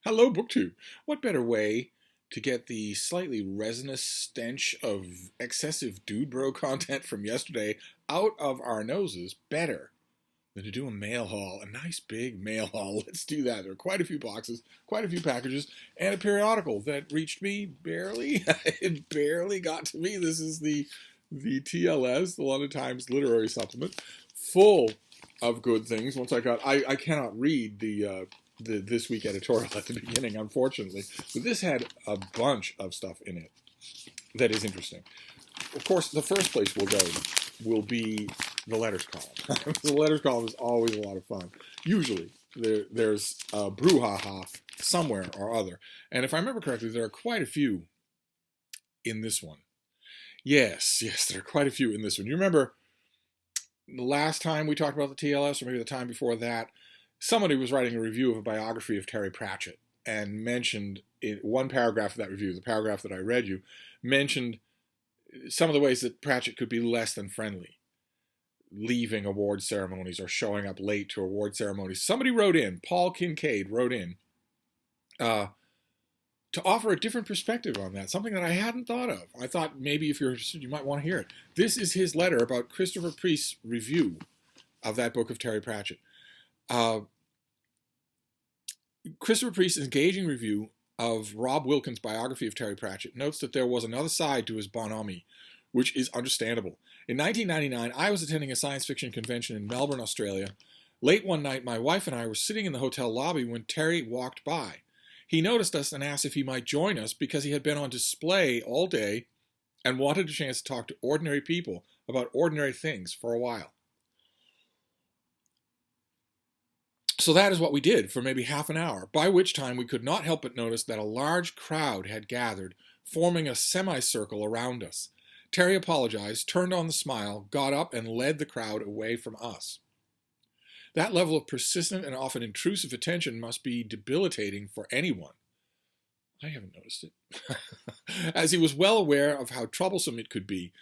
Hello, BookTube. What better way to get the slightly resinous stench of excessive dude bro content from yesterday out of our noses better than to do a mail haul, a nice big mail haul. Let's do that. There are quite a few boxes, quite a few packages, and a periodical that reached me barely. It barely got to me. This is the TLS, the London Times Literary Supplement, full of good things. I cannot read the This Week editorial at the beginning, unfortunately, but this had a bunch of stuff in it that is interesting. Of course, the first place we'll go will be the letters column. The letters column is always a lot of fun. Usually, there's a brouhaha somewhere or other, and if I remember correctly, there are quite a few in this one. Yes, there are quite a few in this one. You remember the last time we talked about the TLS, or maybe the time before that, somebody was writing a review of a biography of Terry Pratchett and mentioned in one paragraph of that review, the paragraph that I read you, mentioned some of the ways that Pratchett could be less than friendly, leaving award ceremonies or showing up late to award ceremonies. Somebody wrote in, Paul Kincaid wrote in, to offer a different perspective on that, something that I hadn't thought of. I thought maybe if you're interested, you might want to hear it. This is his letter about Christopher Priest's review of that book of Terry Pratchett. Christopher Priest's engaging review of Rob Wilkins' biography of Terry Pratchett notes that there was another side to his bonhomie, which is understandable. In 1999, I was attending a science fiction convention in Melbourne, Australia. Late one night, my wife and I were sitting in the hotel lobby when Terry walked by. He noticed us and asked if he might join us because he had been on display all day and wanted a chance to talk to ordinary people about ordinary things for a while. So that is what we did for maybe half an hour, by which time we could not help but notice that a large crowd had gathered, forming a semicircle around us. Terry apologized, turned on the smile, got up, and led the crowd away from us. That level of persistent and often intrusive attention must be debilitating for anyone. I haven't noticed it. As he was well aware of how troublesome it could be.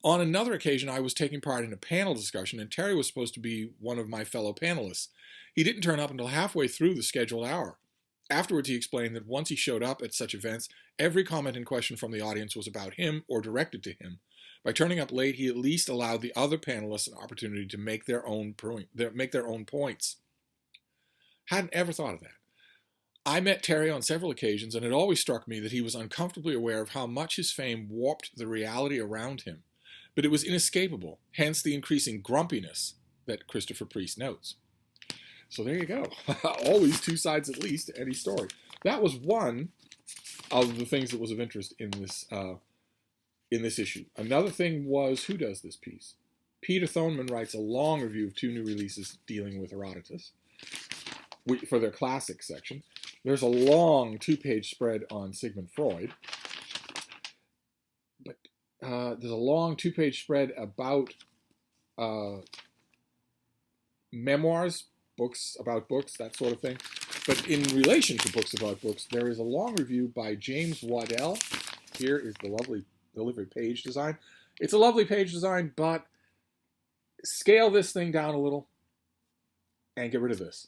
On another occasion, I was taking part in a panel discussion, and Terry was supposed to be one of my fellow panelists. He didn't turn up until halfway through the scheduled hour. Afterwards, he explained that once he showed up at such events, every comment and question from the audience was about him or directed to him. By turning up late, he at least allowed the other panelists an opportunity to make their own points. Hadn't ever thought of that. I met Terry on several occasions, and it always struck me that he was uncomfortably aware of how much his fame warped the reality around him. But it was inescapable, hence the increasing grumpiness that Christopher Priest notes. So there you go. Always two sides at least to any story. That was one of the things that was of interest in this issue. Another thing was, who does this piece? Peter Thoneman writes a long review of two new releases dealing with Herodotus for their classics section. There's a long two-page spread on Sigmund Freud. But there's a long two-page spread about memoirs, books about books, that sort of thing. But in relation to books about books, there is a long review by James Waddell. Here is the lovely delivery page design. It's a lovely page design, but scale this thing down a little and get rid of this.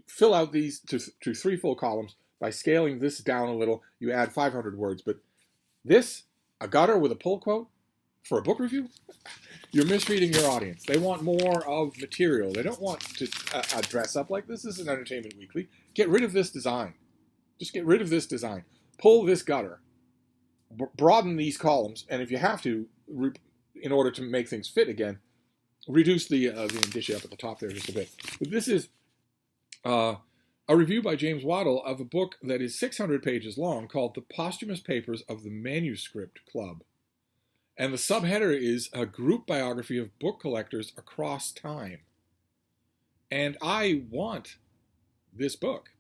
Fill out these to 3 full columns. By scaling this down a little, you add 500 words. But this, a gutter with a pull quote for a book review, you're misreading your audience. They want more of material. They don't want to dress up like this. This is an Entertainment Weekly. Get rid of this design. Just get rid of this design. Pull this gutter. Broaden these columns, and if you have to, in order to make things fit again, reduce the indicia up at the top there just a bit. But this is a review by James Waddell of a book that is 600 pages long called The Posthumous Papers of the Manuscript Club. And the subheader is a group biography of book collectors across time. And I want this book.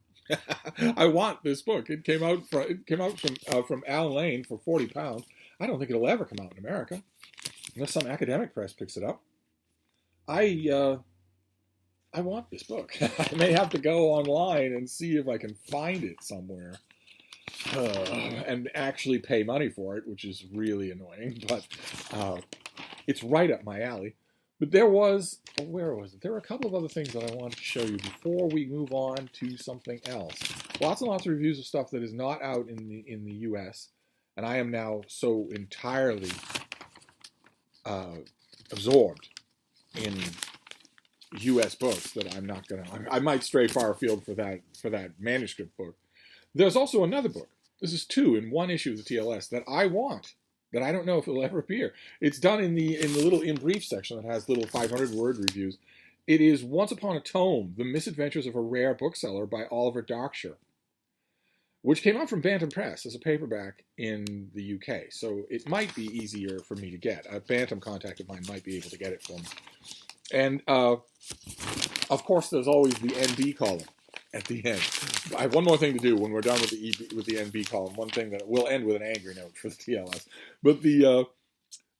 I want this book. It came out from Al Lane for £40. I don't think it'll ever come out in America, unless some academic press picks it up. I want this book. I may have to go online and see if I can find it somewhere, and actually pay money for it, which is really annoying. But it's right up my alley. But there was, oh, where was it? There were a couple of other things that I wanted to show you before we move on to something else. Lots and lots of reviews of stuff that is not out in the U.S. And I am now so entirely absorbed in U.S. books that I'm not gonna. I might stray far afield for that manuscript book. There's also another book. This is 2 in 1 issue of the TLS that I want, that I don't know if it'll ever appear. It's done in the little in brief section that has little 500-word reviews. It is Once Upon a Tome: The Misadventures of a Rare Bookseller by Oliver Darkshire, which came out from Bantam Press as a paperback in the UK. So it might be easier for me to get. A Bantam contact of mine might be able to get it for me. And of course, there's always the NB column at the end. I have one more thing to do when we're done with the NB column. One thing that will end with an angry note for the TLS. But the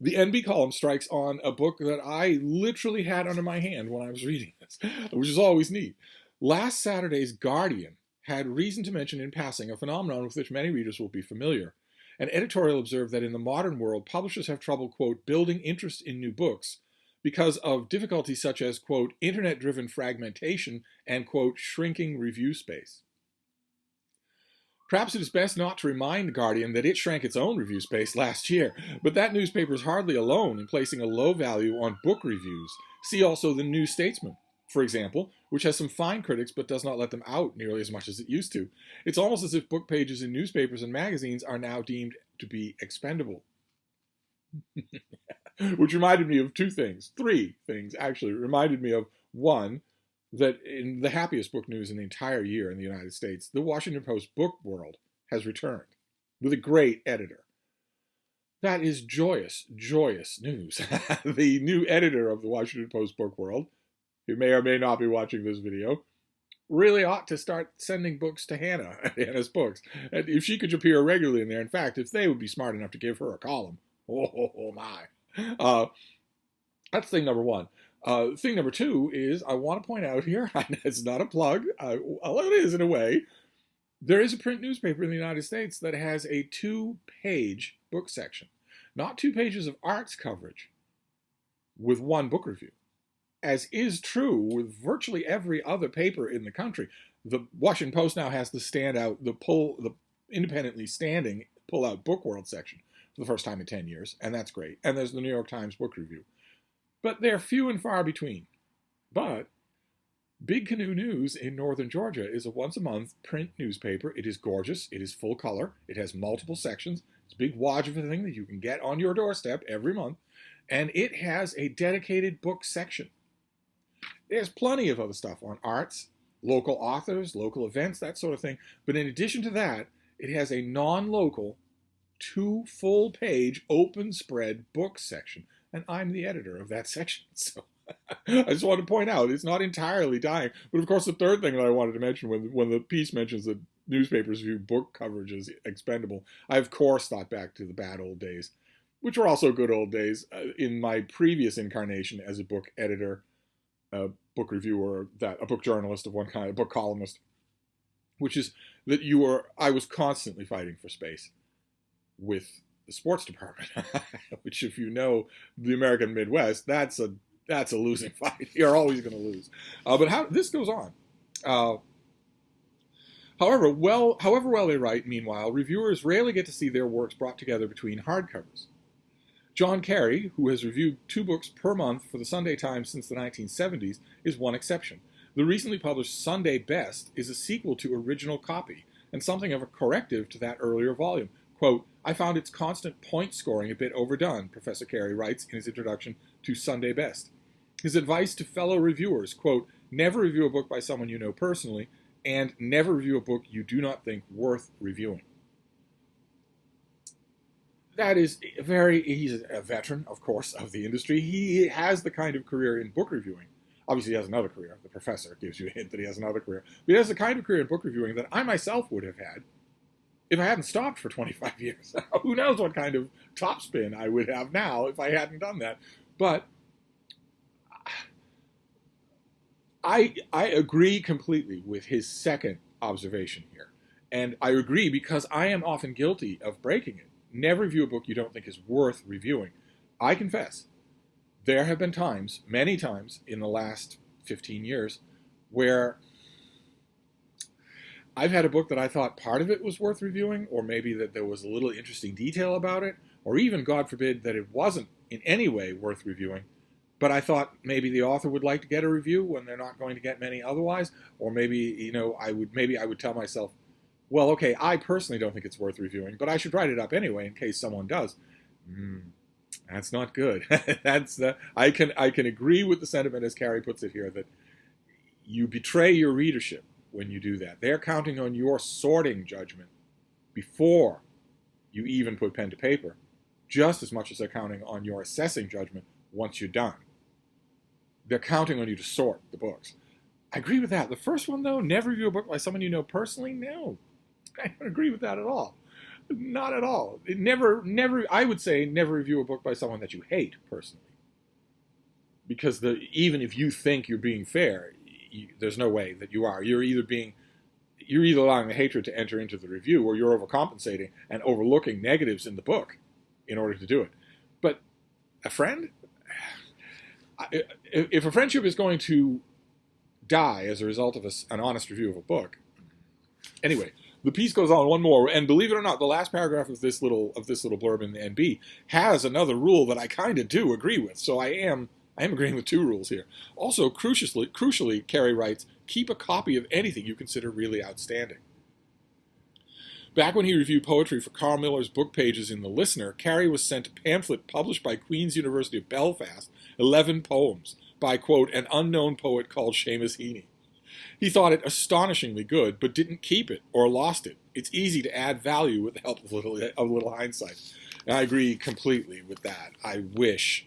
NB column strikes on a book that I literally had under my hand when I was reading this, which is always neat. Last Saturday's Guardian had reason to mention in passing a phenomenon with which many readers will be familiar. An editorial observed that in the modern world, publishers have trouble, quote, building interest in new books because of difficulties such as, quote, internet-driven fragmentation and, quote, shrinking review space. Perhaps it is best not to remind The Guardian that it shrank its own review space last year, but that newspaper is hardly alone in placing a low value on book reviews. See also The New Statesman, for example, which has some fine critics but does not let them out nearly as much as it used to. It's almost as if book pages in newspapers and magazines are now deemed to be expendable. Which reminded me of 2 things. 3 things, actually. It reminded me of, one, that in the happiest book news in the entire year in the United States, the Washington Post Book World has returned with a great editor. That is joyous, joyous news. The new editor of the Washington Post Book World, who may or may not be watching this video, really ought to start sending books to Hannah at Hannah's Books. And if she could appear regularly in there, in fact, if they would be smart enough to give her a column, oh my. That's thing number 1. Thing number 2 is I want to point out here, it's not a plug, although it is in a way, there is a print newspaper in the United States that has a 2-page book section. Not 2 pages of arts coverage with 1 book review, as is true with virtually every other paper in the country. The Washington Post now has the standout, the independently standing pull-out Book World section for the first time in 10 years, and that's great. And there's the New York Times Book Review. But they're few and far between. But Big Canoe News in northern Georgia is a once-a-month print newspaper. It is gorgeous. It is full color. It has multiple sections. It's a big wad of a thing that you can get on your doorstep every month. And it has a dedicated book section. There's plenty of other stuff on arts, local authors, local events, that sort of thing. But in addition to that, it has a non-local, 2 full-page open spread book section. And I'm the editor of that section. So I just want to point out, it's not entirely dying. But of course, the third thing that I wanted to mention when the piece mentions that newspapers view book coverage as expendable, I of course thought back to the bad old days, which were also good old days in my previous incarnation as a book editor, a book reviewer, a book journalist of one kind, a book columnist, which is that I was constantly fighting for space with the sports department, which, if you know the American Midwest, that's a losing fight. You're always going to lose. But this goes on. However well they write, meanwhile, reviewers rarely get to see their works brought together between hardcovers. John Carey, who has reviewed 2 books per month for the Sunday Times since the 1970s, is one exception. The recently published Sunday Best is a sequel to Original Copy, and something of a corrective to that earlier volume. Quote, I found its constant point scoring a bit overdone, Professor Carey writes in his introduction to Sunday Best. His advice to fellow reviewers, quote, never review a book by someone you know personally, and never review a book you do not think worth reviewing. That is he's a veteran, of course, of the industry. He has the kind of career in book reviewing. Obviously, he has another career. The professor gives you a hint that he has another career. But he has the kind of career in book reviewing that I myself would have had if I hadn't stopped for 25 years. Who knows what kind of topspin I would have now if I hadn't done that. But I agree completely with his second observation here. And I agree because I am often guilty of breaking it. Never review a book you don't think is worth reviewing. I confess there have been times, many times in the last 15 years, where I've had a book that I thought part of it was worth reviewing, or maybe that there was a little interesting detail about it, or even, God forbid, that it wasn't in any way worth reviewing, but I thought maybe the author would like to get a review when they're not going to get many otherwise, or maybe, I would tell myself, well, okay, I personally don't think it's worth reviewing, but I should write it up anyway in case someone does. That's not good. I can agree with the sentiment as Carrie puts it here, that you betray your readership when you do that. They're counting on your sorting judgment before you even put pen to paper, just as much as they're counting on your assessing judgment once you're done. They're counting on you to sort the books. I agree with that. The first one, though, never review a book by someone you know personally, no. I don't agree with that at all. Not at all. I would say never review a book by someone that you hate personally. Because even if you think you're being fair, there's no way that you are. You're either allowing the hatred to enter into the review, or you're overcompensating and overlooking negatives in the book in order to do it. But a friend? If a friendship is going to die as a result of an honest review of a book, anyway, the piece goes on one more, and believe it or not, the last paragraph of this little blurb in the NB has another rule that I kind of do agree with. So I am agreeing with two rules here. Also, crucially, Carrie writes, keep a copy of anything you consider really outstanding. Back when he reviewed poetry for Carl Miller's book pages in The Listener, Carrie was sent a pamphlet published by Queen's University of Belfast, 11 poems by, quote, an unknown poet called Seamus Heaney. He thought it astonishingly good, but didn't keep it or lost it. It's easy to add value with the help of a little hindsight. And I agree completely with that. I wish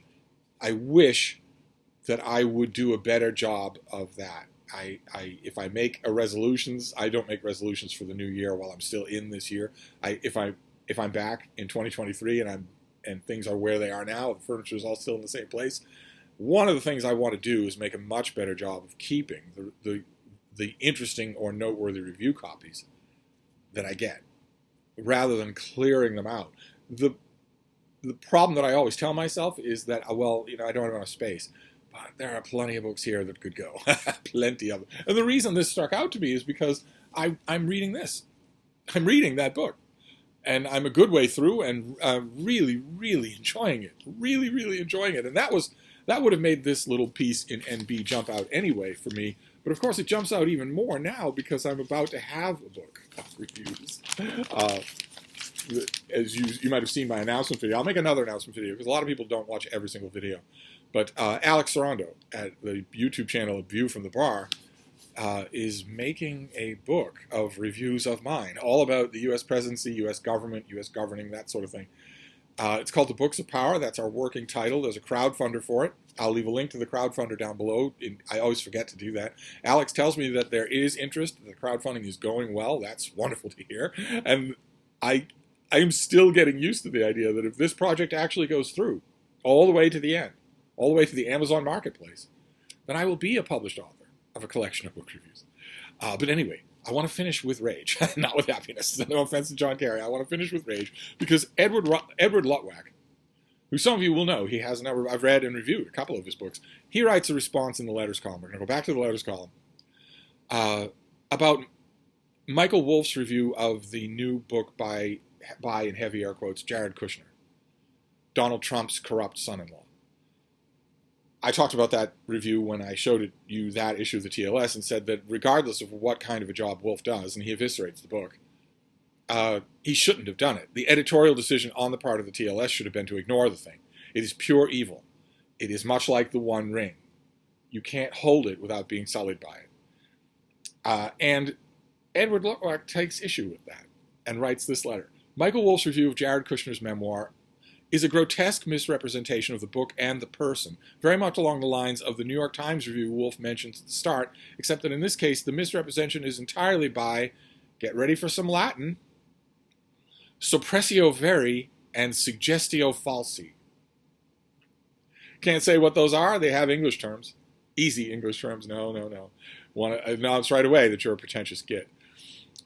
that I would do a better job of that. If I make resolutions, I don't make resolutions for the new year while I'm still in this year. If I'm back in 2023 and things are where they are now, the furniture is all still in the same place, one of the things I want to do is make a much better job of keeping the interesting or noteworthy review copies that I get, rather than clearing them out. The problem that I always tell myself is that, I don't have enough space. But there are plenty of books here that could go. Plenty of them. And the reason this struck out to me is because I'm reading this. I'm reading that book. And I'm a good way through and really, really enjoying it. Really, really enjoying it. And that would have made this little piece in NB jump out anyway for me. But of course it jumps out even more now because I'm about to have a book of reviews. As you might have seen my announcement video. I'll make another announcement video because a lot of people don't watch every single video. But Alex Sorondo at the YouTube channel View from the Bar is making a book of reviews of mine, all about the U.S. presidency, U.S. government, U.S. governing, that sort of thing. It's called The Books of Power. That's our working title. There's a crowdfunder for it. I'll leave a link to the crowdfunder down below. I always forget to do that. Alex tells me that there is interest. The crowdfunding is going well. That's wonderful to hear. And I'm still getting used to the idea that if this project actually goes through all the way to the end, all the way to the Amazon marketplace, then I will be a published author of a collection of book reviews. But anyway, I want to finish with rage, not with happiness. No offense to John Carey. I want to finish with rage because Edward Lutwack, who some of you will know, I've read and reviewed a couple of his books. He writes a response in the letters column. We're going to go back to the letters column about Michael Wolff's review of the new book by, in heavy air quotes, Jared Kushner, Donald Trump's corrupt son-in-law. I talked about that review when I showed you that issue of the TLS and said that regardless of what kind of a job Wolff does, and he eviscerates the book, he shouldn't have done it. The editorial decision on the part of the TLS should have been to ignore the thing. It is pure evil. It is much like the One Ring. You can't hold it without being sullied by it. And Edward Lutwack takes issue with that and writes this letter. Michael Wolff's review of Jared Kushner's memoir is a grotesque misrepresentation of the book and the person, very much along the lines of the New York Times review Wolff mentions at the start, except that in this case, the misrepresentation is entirely by, get ready for some Latin, suppressio veri and suggestio falsi. Can't say what those are. They have English terms. Easy English terms. No. Want to announce right away that you're a pretentious git.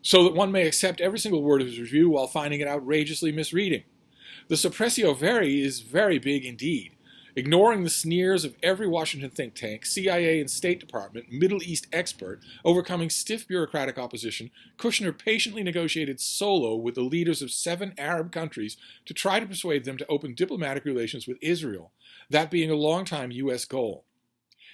So that one may accept every single word of his review while finding it outrageously misreading. The suppressio veri is very big indeed. Ignoring the sneers of every Washington think tank, CIA and State Department, Middle East expert, overcoming stiff bureaucratic opposition, Kushner patiently negotiated solo with the leaders of 7 Arab countries to try to persuade them to open diplomatic relations with Israel, that being a long-time U.S. goal.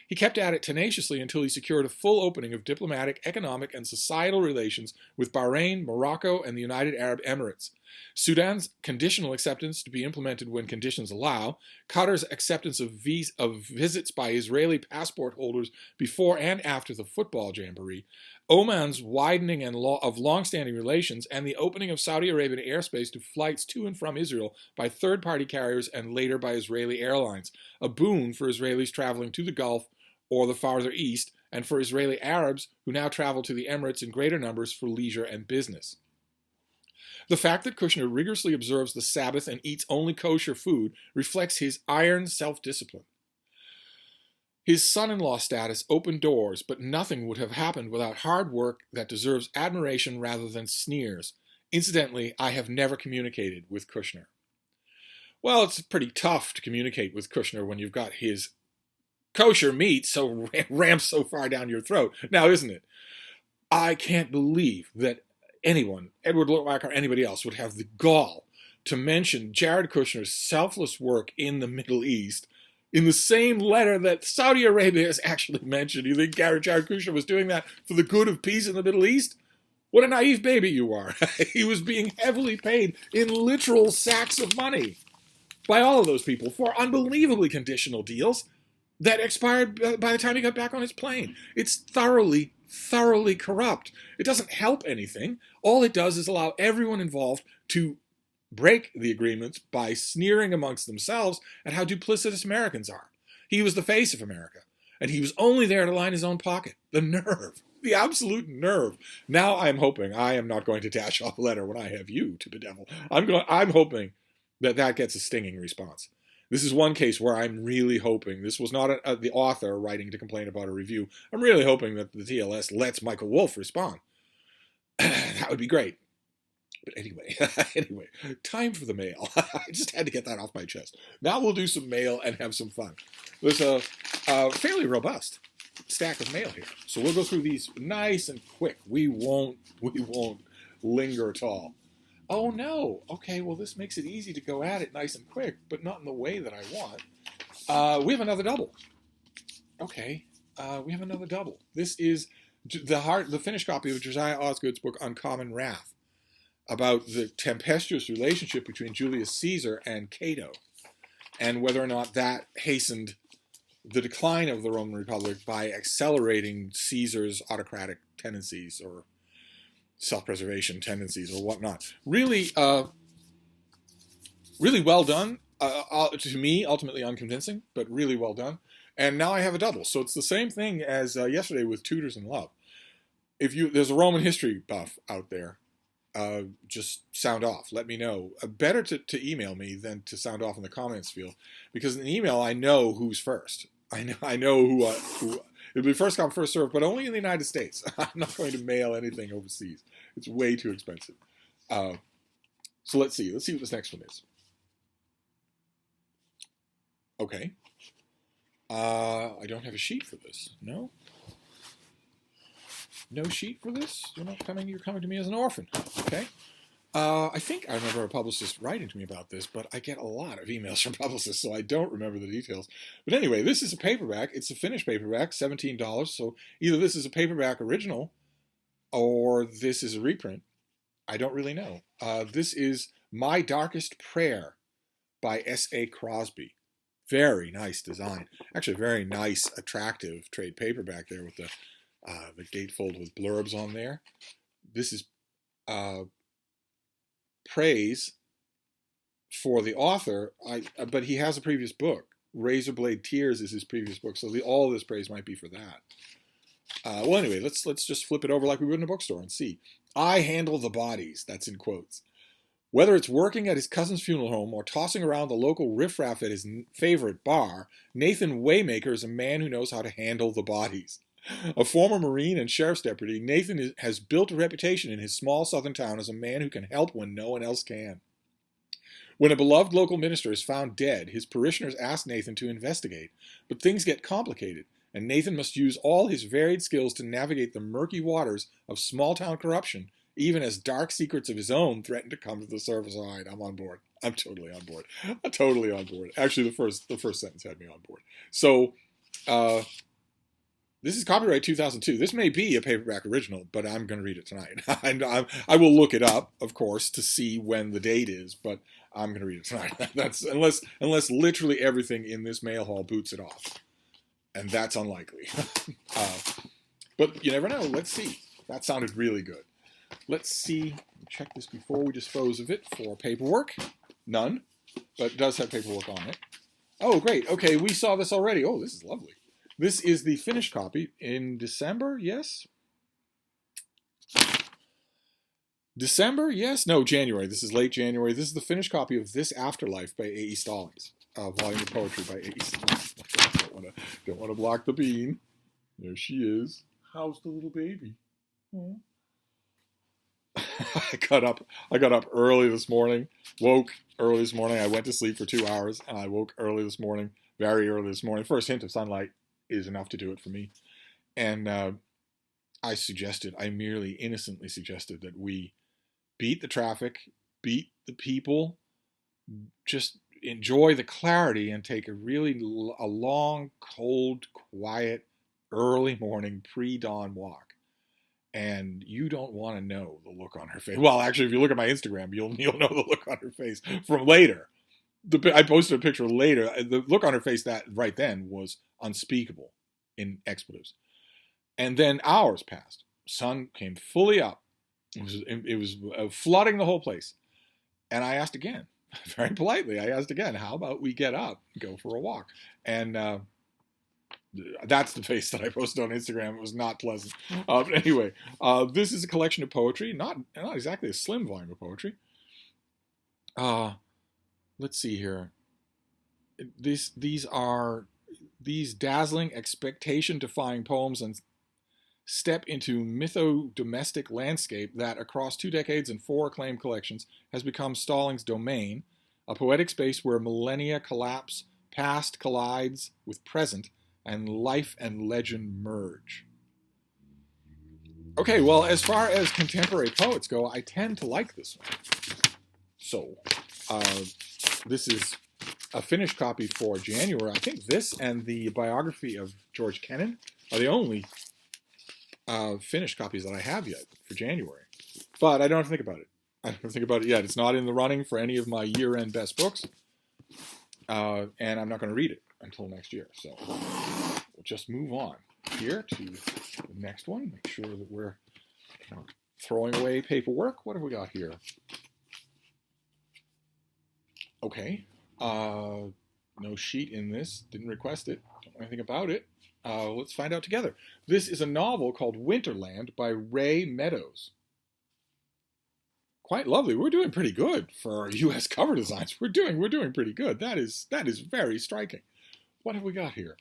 He kept at it tenaciously until he secured a full opening of diplomatic, economic, and societal relations with Bahrain, Morocco, and the United Arab Emirates. Sudan's conditional acceptance to be implemented when conditions allow, Qatar's acceptance of visits by Israeli passport holders before and after the football jamboree, Oman's widening of long-standing relations, and the opening of Saudi Arabian airspace to flights to and from Israel by third-party carriers and later by Israeli airlines, a boon for Israelis traveling to the Gulf or the farther east, and for Israeli Arabs who now travel to the Emirates in greater numbers for leisure and business. The fact that Kushner rigorously observes the Sabbath and eats only kosher food reflects his iron self-discipline. His son-in-law status opened doors, but nothing would have happened without hard work that deserves admiration rather than sneers. Incidentally, I have never communicated with Kushner. Well, it's pretty tough to communicate with Kushner when you've got his kosher meat so rammed so far down your throat. Now, isn't it? I can't believe that anyone, Edward Lookback or anybody else, would have the gall to mention Jared Kushner's selfless work in the Middle East in the same letter that Saudi Arabia has actually mentioned. You think Jared Kushner was doing that for the good of peace in the Middle East? What a naive baby you are. He was being heavily paid in literal sacks of money by all of those people for unbelievably conditional deals that expired by the time he got back on his plane. It's thoroughly corrupt. It doesn't help anything. All it does is allow everyone involved to break the agreements by sneering amongst themselves at how duplicitous Americans are. He was the face of America, and he was only there to line his own pocket. The nerve. The absolute nerve. Now I'm hoping I am not going to dash off a letter when I have you to bedevil. I'm hoping that gets a stinging response. This is one case where I'm really hoping, this was not the author writing to complain about a review, I'm really hoping that the TLS lets Michael Wolff respond. That would be great. But anyway, time for the mail. I just had to get that off my chest. Now we'll do some mail and have some fun. There's a fairly robust stack of mail here. So we'll go through these nice and quick. We won't linger at all. Oh no, okay, well this makes it easy to go at it nice and quick, but not in the way that I want. We have another double. Okay, we have another double. This is the finished copy of Josiah Osgood's book Uncommon Wrath, about the tempestuous relationship between Julius Caesar and Cato, and whether or not that hastened the decline of the Roman Republic by accelerating Caesar's autocratic tendencies or self-preservation tendencies or whatnot. Really well done. To me, ultimately unconvincing, but really well done. And now I have a double. So it's the same thing as yesterday with Tutors in Love. There's a Roman history buff out there, just sound off. Let me know. Better to email me than to sound off in the comments field, because in the email I know who's first. I know who it'll be first come, first served, but only in the United States. I'm not going to mail anything overseas. It's way too expensive. So let's see. Let's see what this next one is. Okay. I don't have a sheet for this. No? No sheet for this? You're coming to me as an orphan. Okay. I think I remember a publicist writing to me about this, but I get a lot of emails from publicists, so I don't remember the details. But anyway, this is a paperback. It's a finished paperback, $17. So either this is a paperback original or this is a reprint. I don't really know. This is My Darkest Prayer by S.A. Crosby. Very nice design. Actually, very nice, attractive trade paperback there with the gatefold with blurbs on there. This is praise for the author, but he has a previous book. Razorblade Tears is his previous book, so all of this praise might be for that. Well, anyway, let's just flip it over like we would in a bookstore and see. I handle the bodies. That's in quotes. Whether it's working at his cousin's funeral home or tossing around the local riffraff at his favorite bar, Nathan Waymaker is a man who knows how to handle the bodies. A former Marine and sheriff's deputy, Nathan has built a reputation in his small southern town as a man who can help when no one else can. When a beloved local minister is found dead, his parishioners ask Nathan to investigate, but things get complicated, and Nathan must use all his varied skills to navigate the murky waters of small-town corruption, even as dark secrets of his own threaten to come to the surface. All right, I'm on board. I'm totally on board. I'm totally on board. Actually, the first sentence had me on board. So, this is copyright 2002. This may be a paperback original, but I'm going to read it tonight. And I will look it up, of course, to see when the date is, but I'm going to read it tonight. That's unless literally everything in this mail haul boots it off, and that's unlikely. But you never know. Let's see. That sounded really good. Let's see. Check this before we dispose of it for paperwork. None, but it does have paperwork on it. Oh, great. Okay, we saw this already. Oh, this is lovely. This is the finished copy in December, yes? December, yes? No, January. This is late January. This is the finished copy of This Afterlife by A.E. Stallings. Volume of poetry by A.E. Stallings. Don't want to block the bean. There she is. How's the little baby? Oh. I got up early this morning, woke early this morning. I went to sleep for 2 hours, and I woke early this morning, very early this morning. First hint of sunlight is enough to do it for me. And I merely innocently suggested that we beat the traffic, beat the people, just enjoy the clarity and take a long, cold, quiet, early morning pre-dawn walk. And you don't want to know the look on her face. Well, actually, if you look at my Instagram, you'll know the look on her face from later. I posted a picture later. The look on her face that right then was unspeakable in expletives. And then hours passed. Sun came fully up. It was flooding the whole place. And I asked again, very politely, how about we get up and go for a walk? And that's the face that I posted on Instagram. It was not pleasant. But anyway, this is a collection of poetry, not exactly a slim volume of poetry. Let's see here. These dazzling, expectation-defying poems and step into mytho-domestic landscape that, across 2 decades and 4 acclaimed collections, has become Stallings' domain, a poetic space where millennia collapse, past collides with present, and life and legend merge. Okay, well, as far as contemporary poets go, I tend to like this one. So, this is a finished copy for January. I think this and the biography of George Kennan are the only finished copies that I have yet for January. But I don't have to think about it. I don't have to think about it yet. It's not in the running for any of my year-end best books. And I'm not going to read it until next year. So we'll just move on here to the next one. Make sure that we're throwing away paperwork. What have we got here? Okay. No sheet in this. Didn't request it. Don't know anything about it. Let's find out together. This is a novel called Winterland by Ray Meadows. Quite lovely. We're doing pretty good for our U.S. cover designs. We're doing pretty good. That is very striking. What have we got here?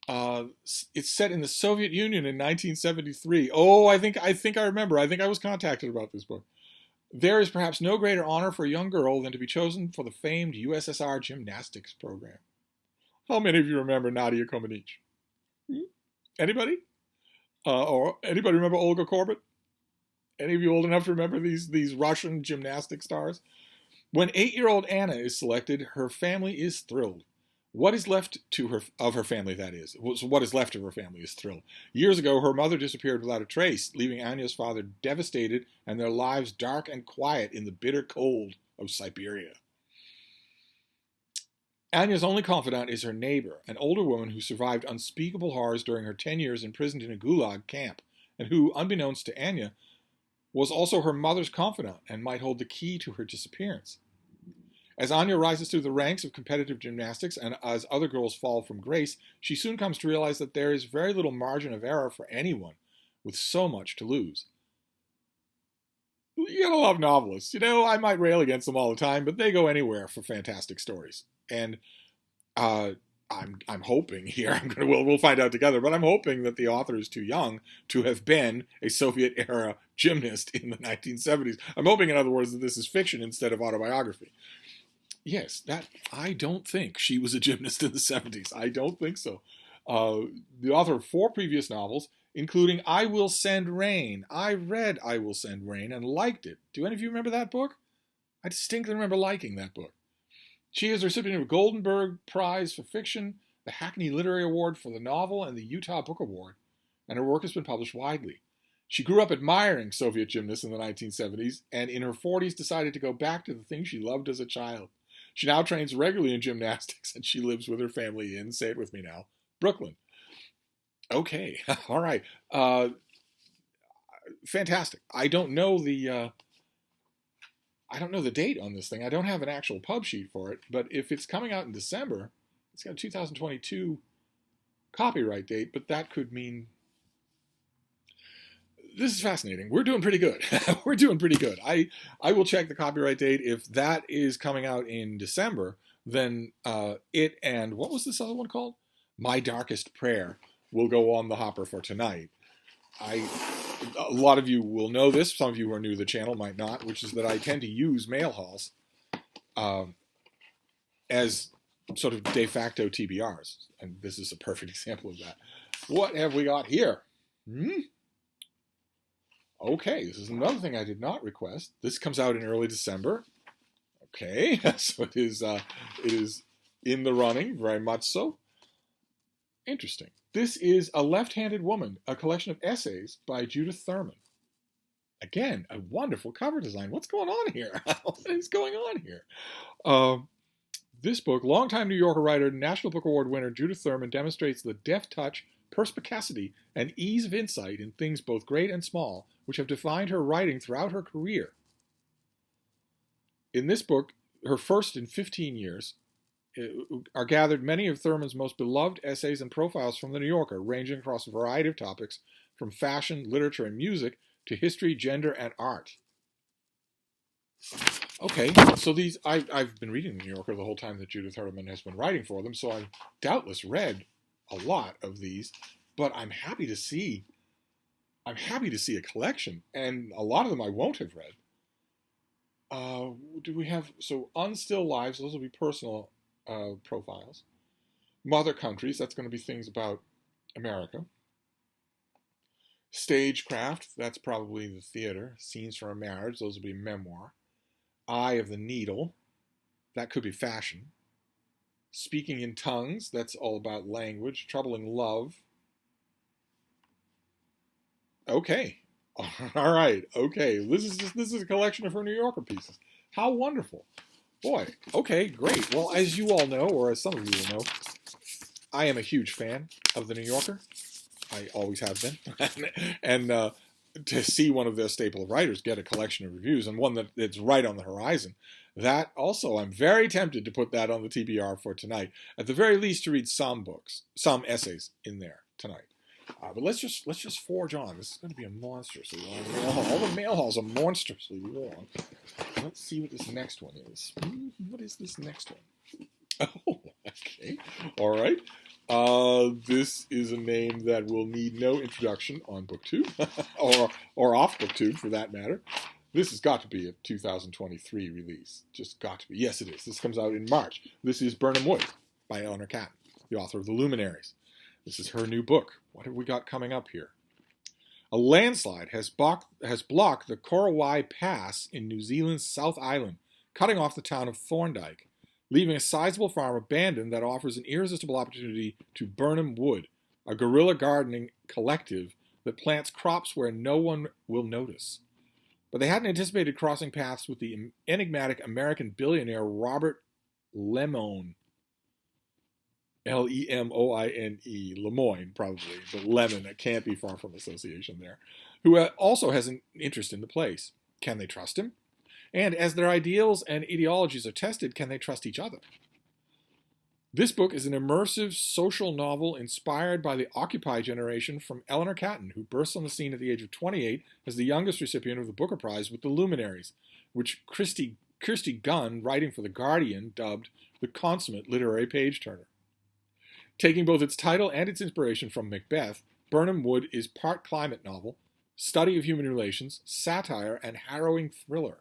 It's set in the Soviet Union in 1973. Oh, I think I remember. I think I was contacted about this book. There is perhaps no greater honor for a young girl than to be chosen for the famed USSR gymnastics program. How many of you remember Nadia Comaneci? Anybody? Or anybody remember Olga Korbut? Any of you old enough to remember these Russian gymnastic stars? When 8-year-old Anna is selected, her family is thrilled. What is left of her family, that is. So what is left of her family is thrilled. Years ago, her mother disappeared without a trace, leaving Anya's father devastated and their lives dark and quiet in the bitter cold of Siberia. Anya's only confidant is her neighbor, an older woman who survived unspeakable horrors during her 10 years imprisoned in a gulag camp, and who, unbeknownst to Anya, was also her mother's confidant and might hold the key to her disappearance. As Anya rises through the ranks of competitive gymnastics and as other girls fall from grace, she soon comes to realize that there is very little margin of error for anyone with so much to lose. You gotta love novelists. I might rail against them all the time, but they go anywhere for fantastic stories. And I'm hoping here. We'll find out together. But I'm hoping that the author is too young to have been a Soviet era gymnast in the 1970s. I'm hoping, in other words, that this is fiction instead of autobiography. Yes, that I don't think she was a gymnast in the 70s. I don't think so. The author of 4 previous novels, including I Will Send Rain. I read I Will Send Rain and liked it. Do any of you remember that book? I distinctly remember liking that book. She is a recipient of a Goldenberg Prize for Fiction, the Hackney Literary Award for the novel, and the Utah Book Award, and her work has been published widely. She grew up admiring Soviet gymnasts in the 1970s, and in her 40s decided to go back to the things she loved as a child. She now trains regularly in gymnastics, and she lives with her family in, say it with me now, Brooklyn. Okay, all right. Fantastic. I don't know the date on this thing. I don't have an actual pub sheet for it, but if it's coming out in December, it's got a 2022 copyright date, but that could mean this is fascinating. We're doing pretty good. We're doing pretty good. I will check the copyright date. If that is coming out in December, then it and what was this other one called? My Darkest Prayer will go on the hopper for tonight. A lot of you will know this. Some of you who are new to the channel might not, which is that I tend to use mail hauls as sort of de facto TBRs. And this is a perfect example of that. What have we got here? Okay, this is another thing I did not request. This comes out in early December. Okay, so it is in the running, very much so. Interesting. This is A Left-Handed Woman, a collection of essays by Judith Thurman. Again, a wonderful cover design. What's going on here? What is going on here? This book, longtime New Yorker writer, National Book Award winner Judith Thurman demonstrates the deft touch, perspicacity, and ease of insight in things both great and small, which have defined her writing throughout her career. In this book, her first in 15 years, are gathered many of Thurman's most beloved essays and profiles from The New Yorker, ranging across a variety of topics, from fashion, literature, and music, to history, gender, and art. Okay, so these, I've been reading The New Yorker the whole time that Judith Thurman has been writing for them, so I've doubtless read a lot of these, but I'm happy to see a collection, and a lot of them I won't have read. Do we have, so Unstill Lives, those will be personal profiles. Mother Countries, that's going to be things about America. Stagecraft, that's probably the theater. Scenes from a Marriage, those will be memoir. Eye of the Needle, that could be fashion. Speaking in Tongues, that's all about language. Troubling Love. Okay. All right. Okay. This is a collection of her New Yorker pieces. How wonderful. Boy. Okay, great. Well, as you all know, or as some of you will know, I am a huge fan of The New Yorker. I always have been. And to see one of their staple writers get a collection of reviews, and one that's right on the horizon, that also, I'm very tempted to put that on the TBR for tonight. At the very least, to read some essays in there tonight. But let's just forge on. This is going to be a monstrously long mail haul. All the mail hauls are monstrously long. Let's see what this next one is. What is this next one? Oh, okay. All right. This is a name that will need no introduction on BookTube, or off BookTube for that matter. This has got to be a 2023 release. Just got to be. Yes, it is. This comes out in March. This is Burnham Wood by Eleanor Catton, the author of The Luminaries. This is her new book. What have we got coming up here? A landslide has blocked the Korowai Pass in New Zealand's South Island, cutting off the town of Thorndyke, leaving a sizable farm abandoned that offers an irresistible opportunity to Burnham Wood, a guerrilla gardening collective that plants crops where no one will notice. But they hadn't anticipated crossing paths with the enigmatic American billionaire Robert Lemoine. Lemoine, Lemoine, probably, but Lemon, it can't be far from association there, who also has an interest in the place. Can they trust him? And as their ideals and ideologies are tested, can they trust each other? This book is an immersive social novel inspired by the Occupy generation from Eleanor Catton, who bursts on the scene at the age of 28 as the youngest recipient of the Booker Prize with The Luminaries, which Kirsty Gunn, writing for The Guardian, dubbed the consummate literary page-turner. Taking both its title and its inspiration from Macbeth, Birnam Wood is part climate novel, study of human relations, satire, and harrowing thriller.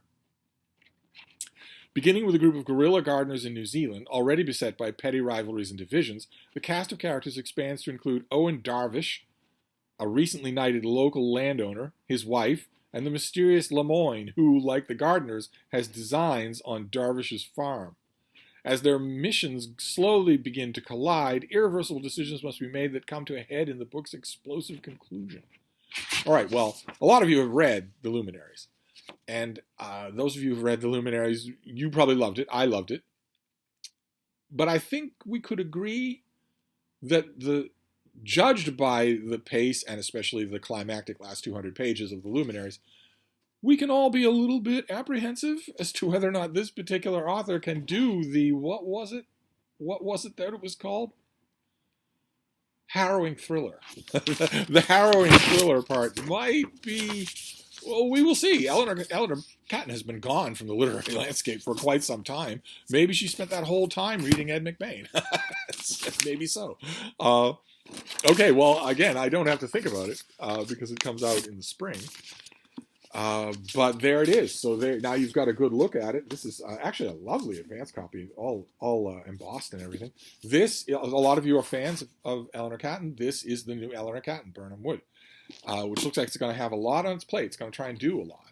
Beginning with a group of guerrilla gardeners in New Zealand, already beset by petty rivalries and divisions, the cast of characters expands to include Owen Darvish, a recently knighted local landowner, his wife, and the mysterious Lemoyne, who, like the gardeners, has designs on Darvish's farm. As their missions slowly begin to collide, irreversible decisions must be made that come to a head in the book's explosive conclusion. All right, well, a lot of you have read The Luminaries. And those of you who've read The Luminaries, you probably loved it. I loved it. But I think we could agree that judged by the pace and especially the climactic last 200 pages of The Luminaries, we can all be a little bit apprehensive as to whether or not this particular author can do the, what was it that it was called? Harrowing thriller. The harrowing thriller part might be, well, we will see. Eleanor Catton has been gone from the literary landscape for quite some time. Maybe she spent that whole time reading Ed McBain. Maybe so. Okay, well, again, I don't have to think about it because it comes out in the spring. But there it is. So there, now you've got a good look at it. This is actually a lovely advance copy, all embossed and everything. This, a lot of you are fans of Eleanor Catton. This is the new Eleanor Catton, Birnam Wood, which looks like it's going to have a lot on its plate. It's going to try and do a lot.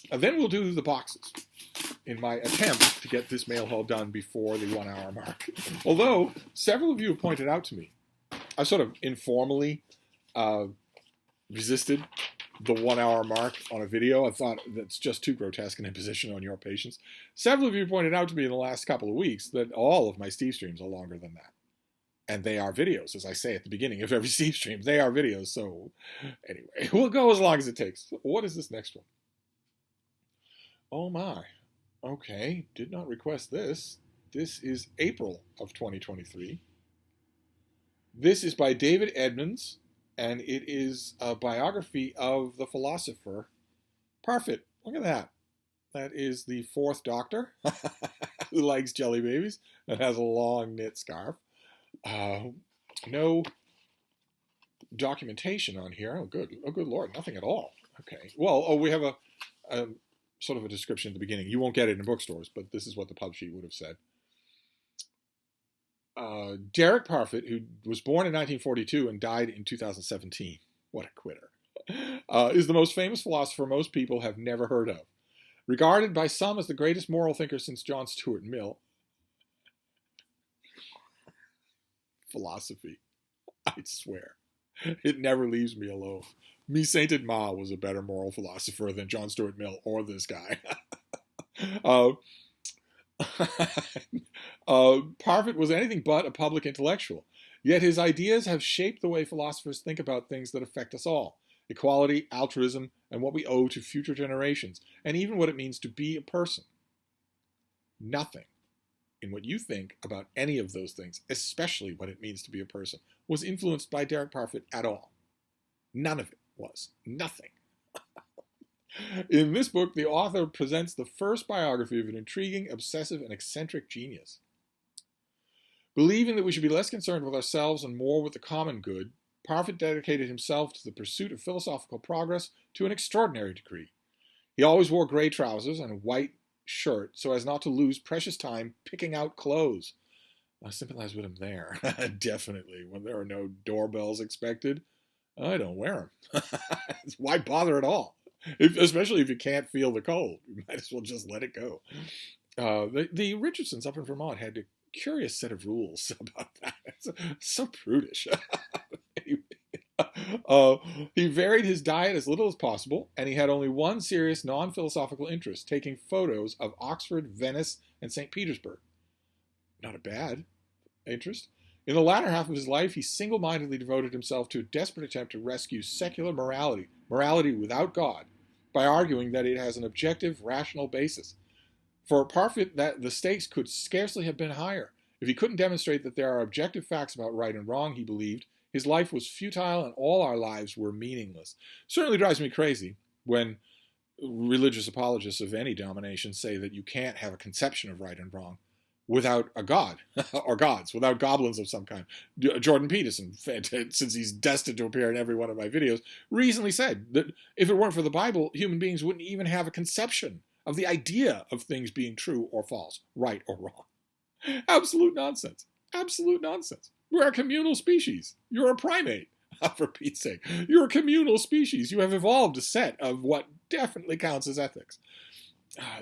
And then we'll do the boxes in my attempt to get this mail haul done before the 1 hour mark. Although several of you have pointed out to me, I sort of informally resisted the 1 hour mark on a video. I thought that's just too grotesque an imposition on your patience. Several of you pointed out to me in the last couple of weeks that all of my Steve streams are longer than that. And they are videos, as I say at the beginning of every Steve stream. They are videos. So anyway, we'll go as long as it takes. What is this next one? Oh my. Okay, did not request this. This is April of 2023. This is by David Edmonds, and it is a biography of the philosopher Parfit. Look at that. That is the fourth Doctor who likes jelly babies and has a long knit scarf. No documentation on here. Oh, good. Oh, good Lord. Nothing at all. Okay. Well, we have a sort of a description at the beginning. You won't get it in bookstores, but this is what the pub sheet would have said. Derek Parfit, who was born in 1942 and died in 2017, what a quitter, is the most famous philosopher most people have never heard of. Regarded by some as the greatest moral thinker since John Stuart Mill. Philosophy. I swear. It never leaves me alone. Me Sainted Ma was a better moral philosopher than John Stuart Mill or this guy. Parfit was anything but a public intellectual, yet his ideas have shaped the way philosophers think about things that affect us all: equality, altruism, and what we owe to future generations, and even what it means to be a person. Nothing in what you think about any of those things, especially what it means to be a person, was influenced by Derek Parfit at all. None of it was. Nothing. In this book, the author presents the first biography of an intriguing, obsessive, and eccentric genius. Believing that we should be less concerned with ourselves and more with the common good, Parfit dedicated himself to the pursuit of philosophical progress to an extraordinary degree. He always wore gray trousers and a white shirt so as not to lose precious time picking out clothes. I sympathize with him there. Definitely. When there are no doorbells expected, I don't wear them. Why bother at all? Especially if you can't feel the cold. You might as well just let it go. The Richardsons up in Vermont had a curious set of rules about that. It's so prudish. He varied his diet as little as possible, and he had only one serious non-philosophical interest: taking photos of Oxford, Venice, and St. Petersburg. Not a bad interest. In the latter half of his life, he single-mindedly devoted himself to a desperate attempt to rescue secular morality without God, by arguing that it has an objective, rational basis. For Parfit, that the stakes could scarcely have been higher. If he couldn't demonstrate that there are objective facts about right and wrong, he believed, his life was futile and all our lives were meaningless. Certainly drives me crazy when religious apologists of any denomination say that you can't have a conception of right and wrong. without a god or gods, without goblins of some kind. Jordan Peterson, since he's destined to appear in every one of my videos, recently said that if it weren't for the Bible, human beings wouldn't even have a conception of the idea of things being true or false, right or wrong. Absolute nonsense. Absolute nonsense. We're a communal species. You're a primate, for Pete's sake. You're a communal species. You have evolved a set of what definitely counts as ethics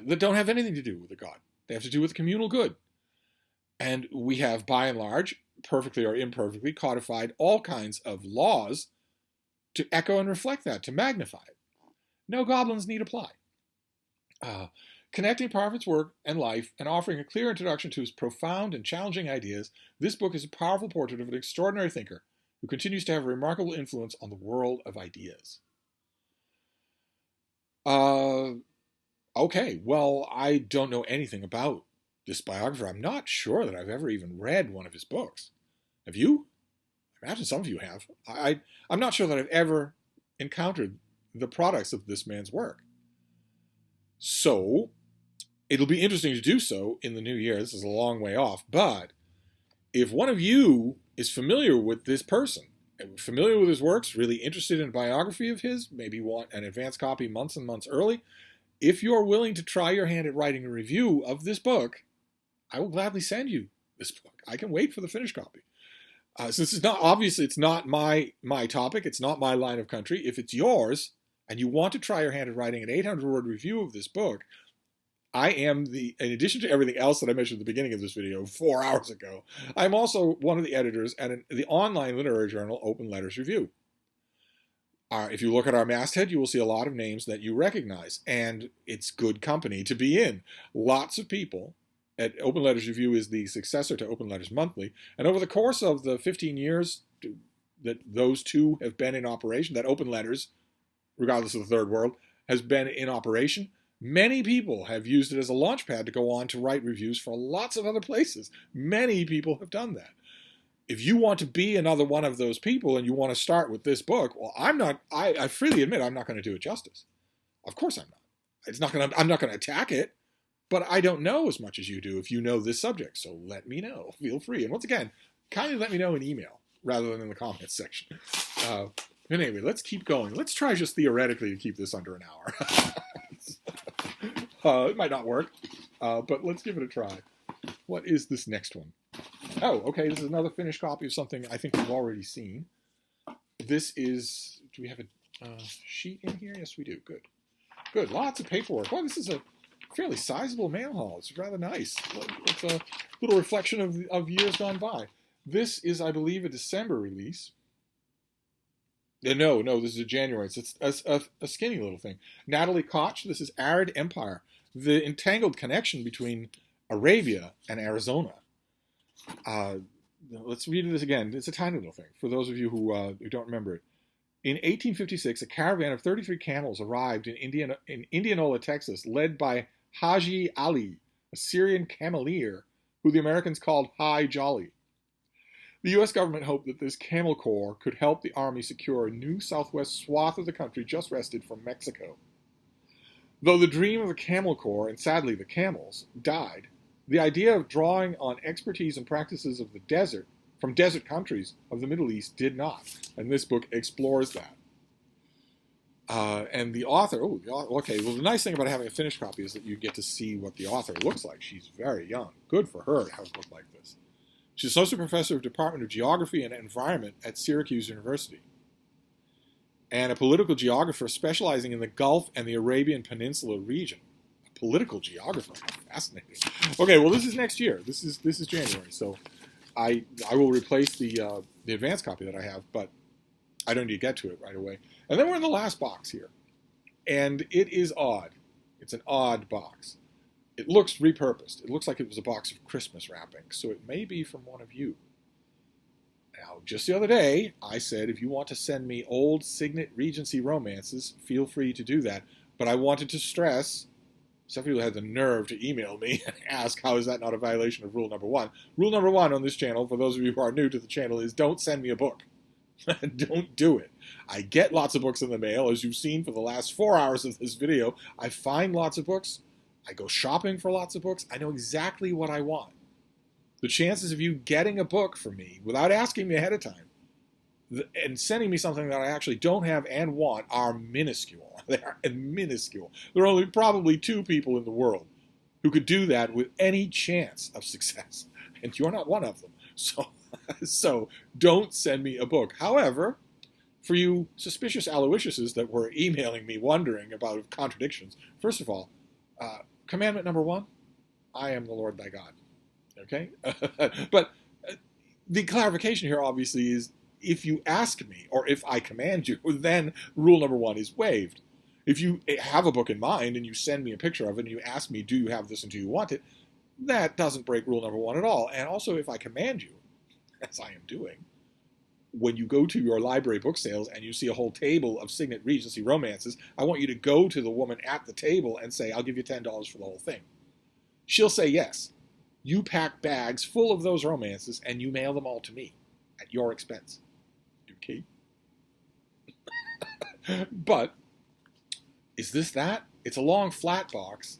that don't have anything to do with a god. They have to do with communal good. And we have, by and large, perfectly or imperfectly, codified all kinds of laws to echo and reflect that, to magnify it. No goblins need apply. Connecting Parfit's work and life and offering a clear introduction to his profound and challenging ideas, this book is a powerful portrait of an extraordinary thinker who continues to have a remarkable influence on the world of ideas. Okay, well, I don't know anything about this biographer. I'm not sure that I've ever even read one of his books. Have you? I imagine some of you have. I'm not sure that I've ever encountered the products of this man's work. So, it'll be interesting to do so in the new year. This is a long way off. But if one of you is familiar with this person, familiar with his works, really interested in a biography of his, maybe want an advance copy months and months early, if you're willing to try your hand at writing a review of this book, I will gladly send you this book. I can wait for the finished copy. Since it's not, obviously, it's not my topic, it's not my line of country. If it's yours, and you want to try your hand at writing an 800-word review of this book, I am in addition to everything else that I mentioned at the beginning of this video 4 hours ago, I'm also one of the editors at the online literary journal Open Letters Review. If you look at our masthead, you will see a lot of names that you recognize, and it's good company to be in. Lots of people. At Open Letters Review is the successor to Open Letters Monthly, and over the course of the 15 years that those two have been in operation, that Open Letters, regardless of the third world, has been in operation, many people have used it as a launchpad to go on to write reviews for lots of other places. Many people have done that. If you want to be another one of those people and you want to start with this book, well, I freely admit I'm not going to do it justice. Of course I'm not. I'm not going to attack it. But I don't know as much as you do if you know this subject, so let me know. Feel free. And once again, kindly let me know in email rather than in the comments section. But anyway, let's keep going. Let's try just theoretically to keep this under an hour. It might not work, but let's give it a try. What is this next one? Oh, okay, this is another finished copy of something I think we've already seen. This is, do we have a sheet in here? Yes, we do. Good. Good. Lots of paperwork. Well, this is a fairly sizable mail haul. It's rather nice. It's a little reflection of years gone by. This is, I believe, a December release. No, this is a January. It's a skinny little thing. Natalie Koch, this is Arid Empire, the entangled connection between Arabia and Arizona. Let's read this again. It's a tiny little thing, for those of you who don't remember it. In 1856, a caravan of 33 camels arrived in Indianola, Texas, led by Haji Ali, a Syrian cameleer who the Americans called High Jolly. The U.S. government hoped that this camel corps could help the army secure a new southwest swath of the country just wrested from Mexico. Though the dream of the camel corps, and sadly the camels, died, the idea of drawing on expertise and practices of the desert, from desert countries of the Middle East, did not. And this book explores that. And the author, okay, well, the nice thing about having a finished copy is that you get to see what the author looks like. She's very young. Good for her to have a book like this. She's associate professor of Department of Geography and Environment at Syracuse University, and a political geographer specializing in the Gulf and the Arabian Peninsula region. A political geographer, fascinating. Okay, well, this is next year. This is January, so I will replace the advanced copy that I have, but I don't need to get to it right away. And then we're in the last box here, and it is odd. It's an odd box. It looks repurposed. It looks like it was a box of Christmas wrapping, so it may be from one of you. Now, just the other day, I said if you want to send me old Signet Regency romances, feel free to do that. But I wanted to stress, some people had the nerve to email me and ask, how is that not a violation of rule number one? Rule number one on this channel, for those of you who are new to the channel, is don't send me a book. Don't do it. I get lots of books in the mail. As you've seen for the last 4 hours of this video, I find lots of books. I go shopping for lots of books. I know exactly what I want. The chances of you getting a book from me without asking me ahead of time and sending me something that I actually don't have and want are minuscule. They are minuscule. There are only probably 2 people in the world who could do that with any chance of success, and you're not one of them. So don't send me a book. However, for you suspicious Aloysiuses that were emailing me wondering about contradictions, first of all, commandment number 1, I am the Lord thy God. Okay? But the clarification here obviously is if you ask me or if I command you, then rule number 1 is waived. If you have a book in mind and you send me a picture of it and you ask me, do you have this and do you want it, that doesn't break rule number 1 at all. And also if I command you, as I am doing, when you go to your library book sales and you see a whole table of Signet Regency romances, I want you to go to the woman at the table and say, I'll give you $10 for the whole thing. She'll say yes. You pack bags full of those romances and you mail them all to me at your expense. Okay? But is this that? It's a long flat box.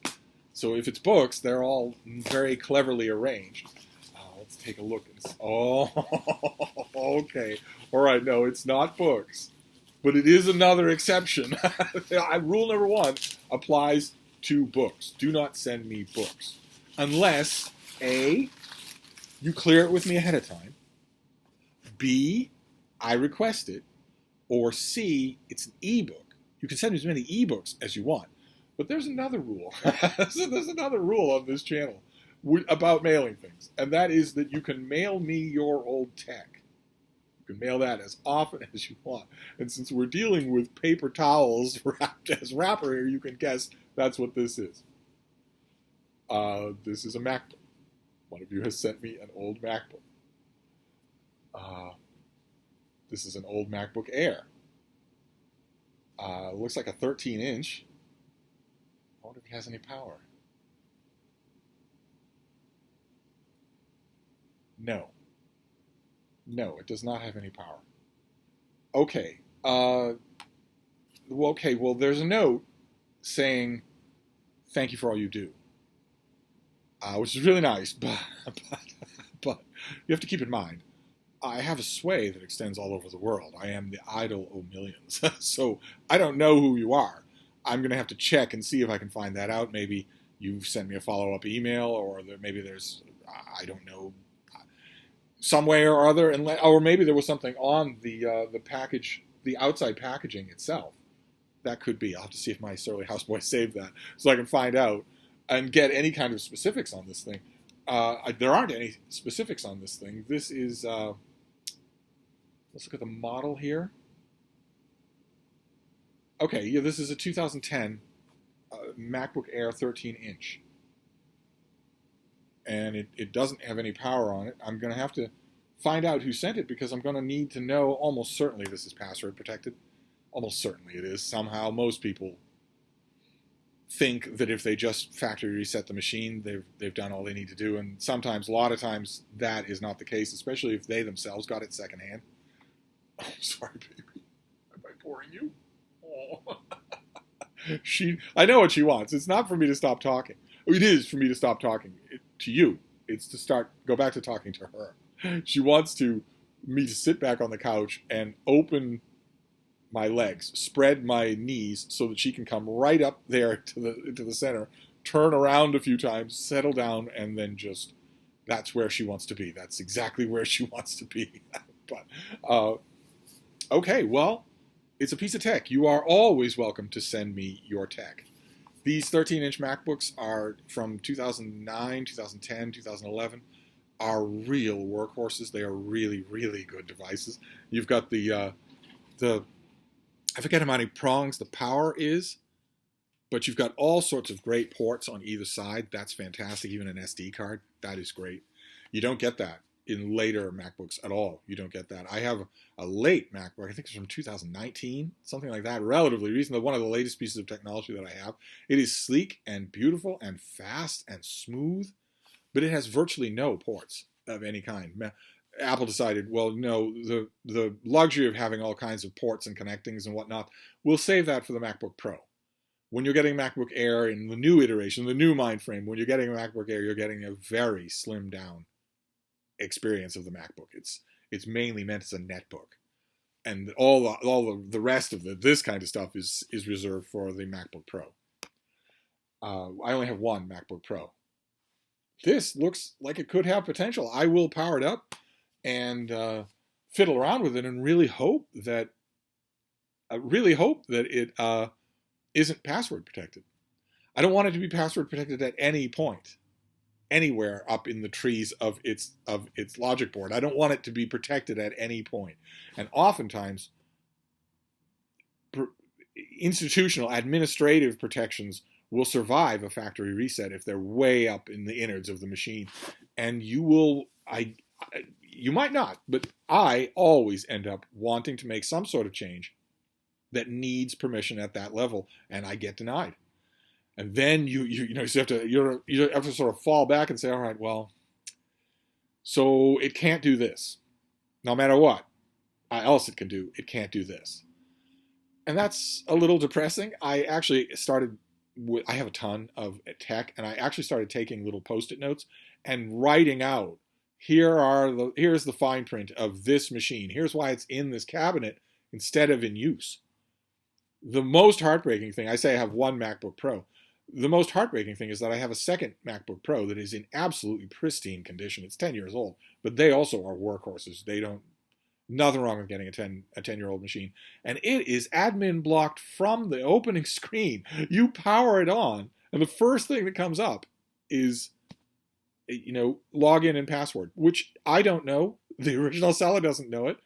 So if it's books, they're all very cleverly arranged. Let's take a look. Oh, okay. All right, no, it's not books. But it is another exception. Rule number 1 applies to books. Do not send me books. Unless, A, you clear it with me ahead of time. B, I request it. Or C, it's an ebook. You can send as many ebooks as you want. But there's another rule. So there's another rule on this channel about mailing things. And that is that you can mail me your old tech. You can mail that as often as you want. And since we're dealing with paper towels wrapped as wrapper here, you can guess that's what this is. This is a MacBook. One of you has sent me an old MacBook. This is an old MacBook Air. Looks like a 13-inch. I wonder if it has any power. No. No, it does not have any power. Okay. Well, there's a note saying, thank you for all you do. Which is really nice, but you have to keep in mind, I have a sway that extends all over the world. I am the idol of millions. So I don't know who you are. I'm going to have to check and see if I can find that out. Maybe you've sent me a follow-up email, or maybe there's, I don't know, some way or other, or maybe there was something on the package, the outside packaging itself. That could be. I'll have to see if my surly houseboy saved that so I can find out and get any kind of specifics on this thing. There aren't any specifics on this thing. This is, let's look at the model here. Okay, yeah, this is a 2010 MacBook Air 13-inch. And it doesn't have any power on it. I'm going to have to find out who sent it because I'm going to need to know. Almost certainly this is password protected. Almost certainly it is. Somehow most people think that if they just factory reset the machine, they've done all they need to do. And sometimes, a lot of times, that is not the case, especially if they themselves got it secondhand. Oh, sorry, baby. Am I boring you? Oh. I know what she wants. It's not for me to stop talking. It is for me to stop talking to you. It's to go back to talking to her. She wants me to sit back on the couch and open my legs, spread my knees so that she can come right up there to the center, turn around a few times, settle down, and then that's where she wants to be. That's exactly where she wants to be. But, okay, well, it's a piece of tech. You are always welcome to send me your tech. These 13-inch MacBooks are from 2009, 2010, 2011, are real workhorses. They are really, really good devices. You've got the I forget how many prongs the power is, but you've got all sorts of great ports on either side. That's fantastic. Even an SD card, that is great. You don't get that in later MacBooks at all. You don't get that. I have a late MacBook. I think it's from 2019, something like that. Relatively recent. One of the latest pieces of technology that I have. It is sleek and beautiful and fast and smooth, but it has virtually no ports of any kind. Apple decided, well, no, the luxury of having all kinds of ports and connectings and whatnot, we'll save that for the MacBook Pro. When you're getting MacBook Air in the new iteration, the new mind frame, when you're getting a MacBook Air, you're getting a very slimmed down experience of the MacBook. It's mainly meant as a netbook, and all the rest of this kind of stuff is reserved for the MacBook Pro. I only have one MacBook Pro. This looks like it could have potential. I will power it up and fiddle around with it, and really hope that it isn't password protected. I don't want it to be password protected at any point, anywhere up in the trees of its logic board. I don't want it to be protected at any point. And oftentimes, institutional administrative protections will survive a factory reset if they're way up in the innards of the machine. And you might not, but I always end up wanting to make some sort of change that needs permission at that level, and I get denied. And then you have to sort of fall back and say, all right, well, so it can't do this. No matter what else it can do, it can't do this. And that's a little depressing. I actually I have a ton of tech, and I actually started taking little Post-it notes and writing out, here's the fine print of this machine. Here's why it's in this cabinet instead of in use. The most heartbreaking thing, I say I have one MacBook Pro. The most heartbreaking thing is that I have a second MacBook Pro that is in absolutely pristine condition. It's 10 years old, but they also are workhorses. Nothing wrong with getting a 10-year-old machine. And it is admin blocked from the opening screen. You power it on, and the first thing that comes up is, login and password, which I don't know. The original seller doesn't know it.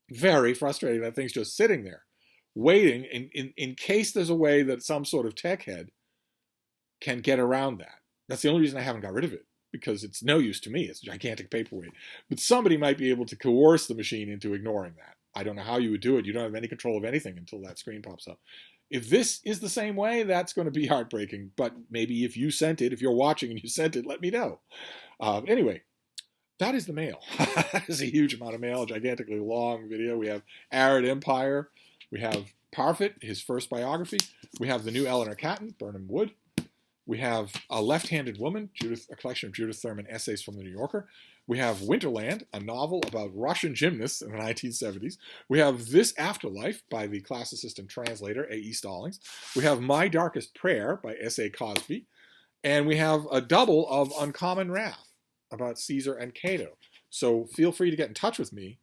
Very frustrating. That thing's just sitting there, waiting in case there's a way that some sort of tech head can get around that. That's the only reason I haven't got rid of it, because it's no use to me. It's a gigantic paperweight. But somebody might be able to coerce the machine into ignoring that. I don't know how you would do it. You don't have any control of anything until that screen pops up. If this is the same way, that's going to be heartbreaking. But maybe if you're watching and you sent it, let me know. Anyway, that is the mail. That is a huge amount of mail, a gigantically long video. We have Arid Empire. We have Parfit, his first biography. We have the new Eleanor Catton, Burnham Wood. We have A Left-Handed Woman, a collection of Judith Thurman essays from the New Yorker. We have Winterland, a novel about Russian gymnasts in the 1970s. We have This Afterlife by the classicist and translator A.E. Stallings. We have My Darkest Prayer by S.A. Cosby. And we have a double of Uncommon Wrath about Caesar and Cato. So feel free to get in touch with me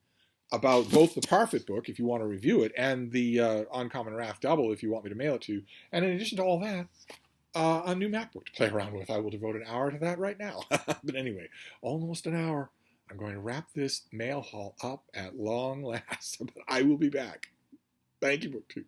about both the Parfit book, if you want to review it, and the Uncommon Wrath double, if you want me to mail it to you. And in addition to all that, a new MacBook to play around with. I will devote an hour to that right now. But anyway, almost an hour. I'm going to wrap this mail haul up at long last. But I will be back. Thank you, BookTube.